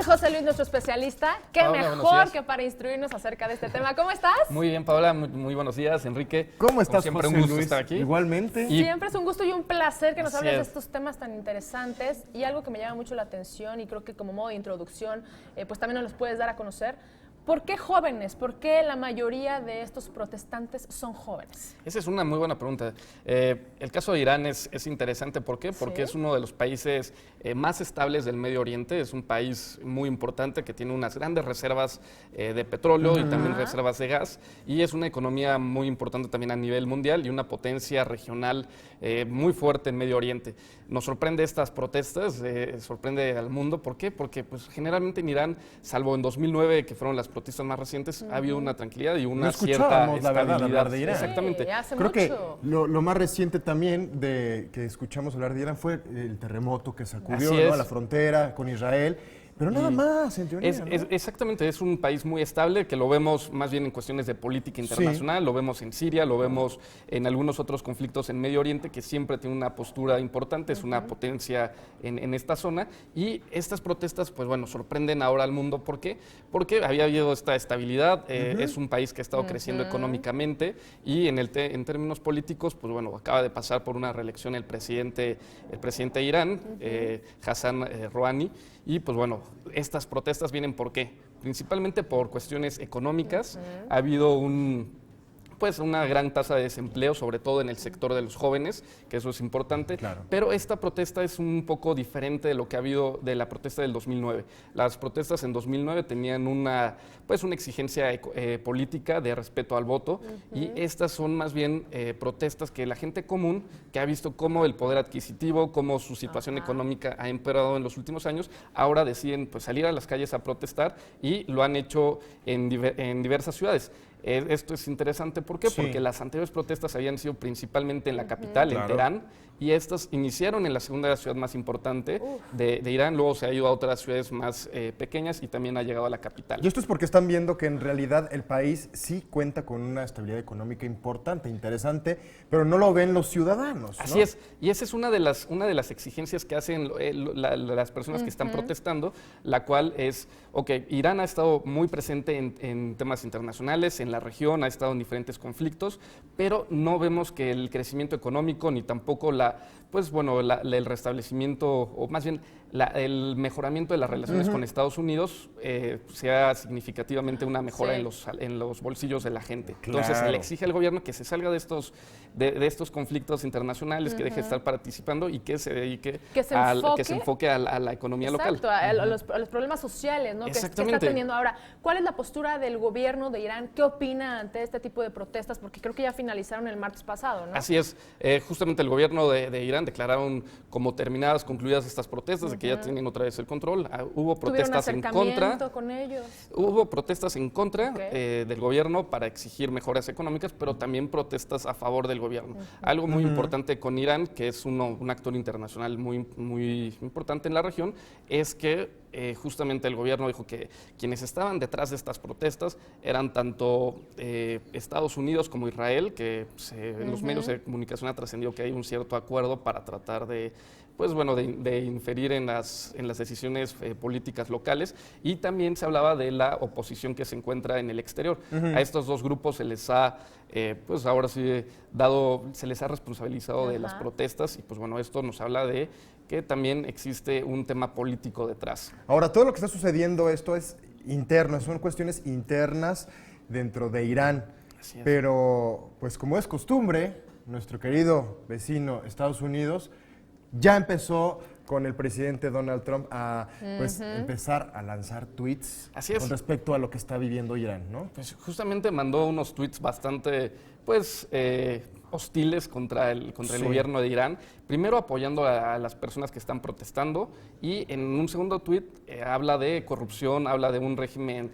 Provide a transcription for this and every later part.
José Luis, nuestro especialista. Qué Paola, mejor que para instruirnos acerca de este tema. ¿Cómo estás? Muy bien, Paola, muy buenos días, Enrique. ¿Cómo estás, Como siempre, José un gusto Luis? estar aquí. Igualmente. Y- Siempre es un gusto y un placer que nos Así hables de es. estos temas tan interesantes y algo que me llama mucho la atención y creo que como modo de introducción, pues también nos los puedes dar a conocer. ¿Por qué jóvenes? ¿Por qué la mayoría de estos protestantes son jóvenes? Esa es una muy buena pregunta. El caso de Irán es interesante. ¿Por qué? Porque es uno de los países más estables del Medio Oriente. Es un país muy importante que tiene unas grandes reservas de petróleo y también reservas de gas. Y es una economía muy importante también a nivel mundial y una potencia regional muy fuerte en Medio Oriente. Nos sorprende estas protestas, sorprende al mundo. ¿Por qué? Porque pues, generalmente en Irán, salvo en 2009, que fueron las protestas más recientes, ha habido una tranquilidad y una cierta escuchábamos, la verdad, estabilidad. hablar de Irán. Exactamente. Sí, hace Creo que mucho. lo más reciente también de que escuchamos hablar de Irán fue el terremoto que sacudió, Así ¿no?, es. a la frontera con Israel. Pero nada más, en teoría, ¿no? Exactamente, es un país muy estable que lo vemos más bien en cuestiones de política internacional, lo vemos en Siria, lo vemos en algunos otros conflictos en Medio Oriente, que siempre tiene una postura importante, es una potencia en esta zona. Y estas protestas, pues bueno, sorprenden ahora al mundo. ¿Por qué? Porque había habido esta estabilidad, es un país que ha estado creciendo económicamente y en términos políticos, pues bueno, acaba de pasar por una reelección el presidente de Irán, Hassan Rouhani. Y pues bueno, estas protestas vienen ¿por qué? Principalmente por cuestiones económicas. Ha habido una gran tasa de desempleo, sobre todo en el sector de los jóvenes, que eso es importante. Claro. Pero esta protesta es un poco diferente de lo que ha habido de la protesta del 2009. Las protestas en 2009 tenían una exigencia política de respeto al voto, y estas son más bien protestas que la gente común, que ha visto cómo el poder adquisitivo, cómo su situación económica ha empeorado en los últimos años, ahora deciden pues, salir a las calles a protestar, y lo han hecho en diversas ciudades. Esto es interesante, ¿por qué? Sí. Porque las anteriores protestas habían sido principalmente en la capital, en Claro. Teherán, y estas iniciaron en la segunda ciudad más importante de Irán, luego se ha ido a otras ciudades más pequeñas y también ha llegado a la capital. Y esto es porque están viendo que en realidad el país sí cuenta con una estabilidad económica importante, interesante, pero no lo ven los ciudadanos, ¿no? Así es, y esa es una de las exigencias que hacen las personas que están protestando, la cual es, Irán ha estado muy presente en temas internacionales, en la región, ha estado en diferentes conflictos, pero no vemos que el crecimiento económico ni tampoco el restablecimiento, o más bien el mejoramiento de las relaciones con Estados Unidos sea significativamente una mejora en los bolsillos de la gente. Entonces se Claro. le exige al gobierno que se salga de estos conflictos internacionales, que deje de estar participando y que se dedique Que se enfoque a la economía local. Exacto, a los problemas sociales, ¿no? Que está Exactamente. teniendo ahora. ¿Cuál es la postura del gobierno de Irán? ¿Qué opina ante este tipo de protestas? Porque creo que ya finalizaron el martes pasado, ¿no? Así es, justamente el gobierno de Irán declararon como terminadas, concluidas estas protestas, de que ya tienen otra vez el control. Hubo ¿Tuvieron protestas en acercamiento contra. con ellos? Hubo protestas en contra Ok. del gobierno para exigir mejoras económicas, pero también protestas a favor del gobierno. Algo muy importante con Irán, que es un actor internacional muy importante en la región, es que justamente el gobierno dijo que quienes estaban detrás de estas protestas eran tanto Estados Unidos como Israel, que en los medios de comunicación ha trascendido que hay un cierto acuerdo para tratar de inferir en las decisiones políticas locales, y también se hablaba de la oposición que se encuentra en el exterior. A estos dos grupos se les ha, ahora sí, se les ha responsabilizado de las protestas, y pues bueno, esto nos habla de que también existe un tema político detrás. Ahora, todo lo que está sucediendo, esto es interno, son cuestiones internas dentro de Irán. Así es. Pero, pues como es costumbre, nuestro querido vecino Estados Unidos ya empezó con el presidente Donald Trump a empezar a lanzar tweets Así es. con respecto a lo que está viviendo Irán, ¿no? Pues justamente mandó unos tweets bastante, hostiles contra el gobierno de Irán, primero apoyando a las personas que están protestando, y en un segundo tweet habla de corrupción, habla de un régimen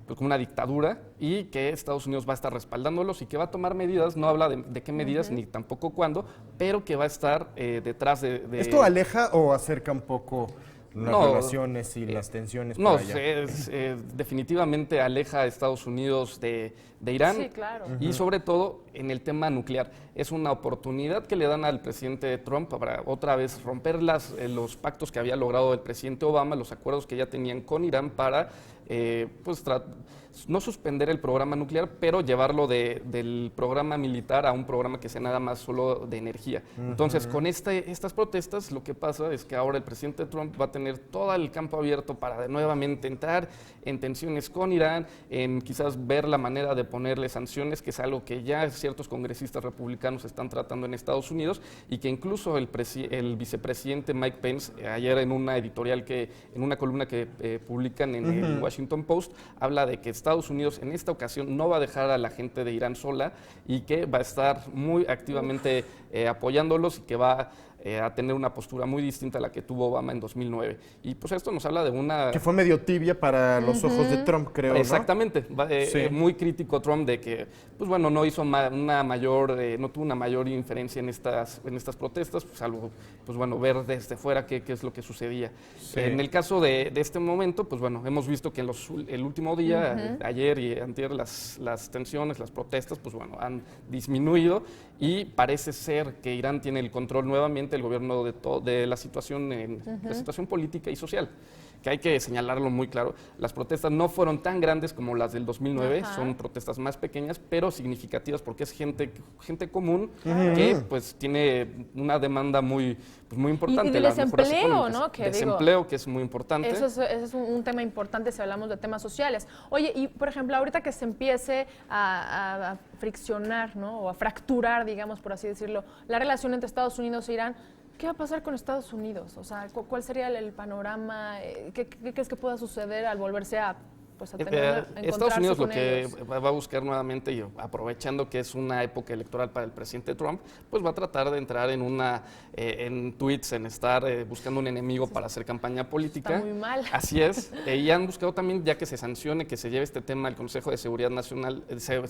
como una dictadura, y que Estados Unidos va a estar respaldándolos y que va a tomar medidas. No habla de qué medidas ni tampoco cuándo, pero que va a estar detrás de... ¿Esto aleja o acerca un poco las No, relaciones y las tensiones No, por allá. definitivamente aleja a Estados Unidos de Irán. Sí, claro. Y sobre todo en el tema nuclear. Es una oportunidad que le dan al presidente Trump para otra vez romper los pactos que había logrado el presidente Obama, los acuerdos que ya tenían con Irán para no suspender el programa nuclear, pero llevarlo del programa militar a un programa que sea nada más solo de energía. Entonces, con estas protestas, lo que pasa es que ahora el presidente Trump va a tener todo el campo abierto para nuevamente entrar en tensiones con Irán, en quizás ver la manera de ponerle sanciones, que es algo que ya ciertos congresistas republicanos están tratando en Estados Unidos y que incluso el vicepresidente Mike Pence, ayer en una editorial en una columna que publican en el Washington Post, habla de que Estados Unidos en esta ocasión no va a dejar a la gente de Irán sola y que va a estar muy activamente apoyándolos y que va a tener una postura muy distinta a la que tuvo Obama en 2009. Y pues esto nos habla de una... Que fue medio tibia para los ojos de Trump, creo, ¿no? Exactamente. Sí. Muy crítico Trump de que, pues bueno, no hizo no tuvo una mayor inferencia en estas protestas, pues, salvo, pues bueno, ver desde fuera qué es lo que sucedía. Sí. En el caso de este momento, pues bueno, hemos visto que el último día, ayer y antier, las tensiones, las protestas, pues bueno, han disminuido y parece ser que Irán tiene el control nuevamente, el gobierno de la situación, la situación política y social, que hay que señalarlo muy claro. Las protestas no fueron tan grandes como las del 2009, son protestas más pequeñas, pero significativas porque es gente común que pues tiene una demanda muy importante. Y del las mejoras desempleo, económicas. ¿no? Que Desempleo, que es muy importante. Eso es un tema importante si hablamos de temas sociales. Oye, y por ejemplo, ahorita que se empiece a friccionar, ¿no? O a fracturar, digamos, por así decirlo, la relación entre Estados Unidos e Irán, ¿qué va a pasar con Estados Unidos? O sea, ¿cuál sería el panorama? ¿Qué crees que pueda suceder al volverse a Estados Unidos lo que ellos? va a buscar nuevamente, y aprovechando que es una época electoral para el presidente Trump, pues va a tratar de entrar en tweets, en estar buscando un enemigo para hacer campaña política. Está muy mal. Así es. Y han buscado también, ya que se sancione, que se lleve este tema al Consejo de Seguridad Nacional, Consejo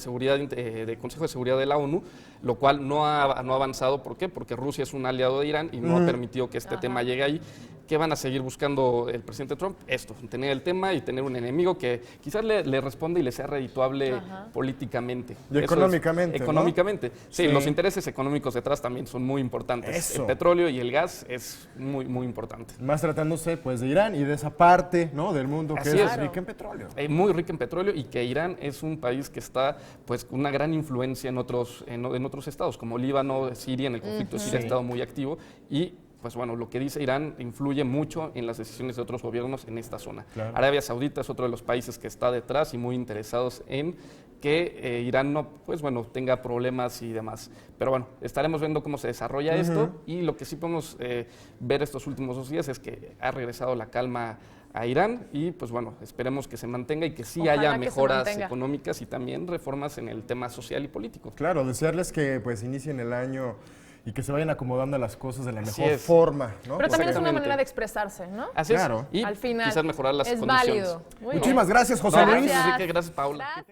de Seguridad de la ONU, lo cual no ha avanzado. ¿Por qué? Porque Rusia es un aliado de Irán y no ha permitido que este tema llegue ahí. ¿Qué van a seguir buscando el presidente Trump? Esto, tener el tema y tener un enemigo que quizás le responda y le sea redituable políticamente. Y económicamente, ¿no? Económicamente. Sí, los intereses económicos detrás también son muy importantes. Eso. El petróleo y el gas es muy, muy importante. Más tratándose pues de Irán y de esa parte, ¿no?, del mundo que Así es es. rica en petróleo. Muy rica en petróleo y que Irán es un país que está pues con una gran influencia en otros estados, como Líbano, Siria. En el conflicto de Siria ha estado muy activo y pues bueno, lo que dice Irán influye mucho en las decisiones de otros gobiernos en esta zona. Claro. Arabia Saudita es otro de los países que está detrás y muy interesados en que Irán no, pues bueno, tenga problemas y demás. Pero bueno, estaremos viendo cómo se desarrolla esto y lo que sí podemos ver estos últimos 2 días es que ha regresado la calma a Irán y pues bueno, esperemos que se mantenga y que sí Ojalá haya que se mejoras mantenga. económicas y también reformas en el tema social y político. Claro, desearles que pues inicien el año y que se vayan acomodando las cosas de la Así mejor es. forma, ¿no? Pero también es una Exactamente. manera de expresarse, ¿no? Así Claro. es. Y Al final quizás mejorar las es condiciones. válido. Muy Muchísimas bien. gracias, José No, Luis. así que gracias, Paula. Gracias.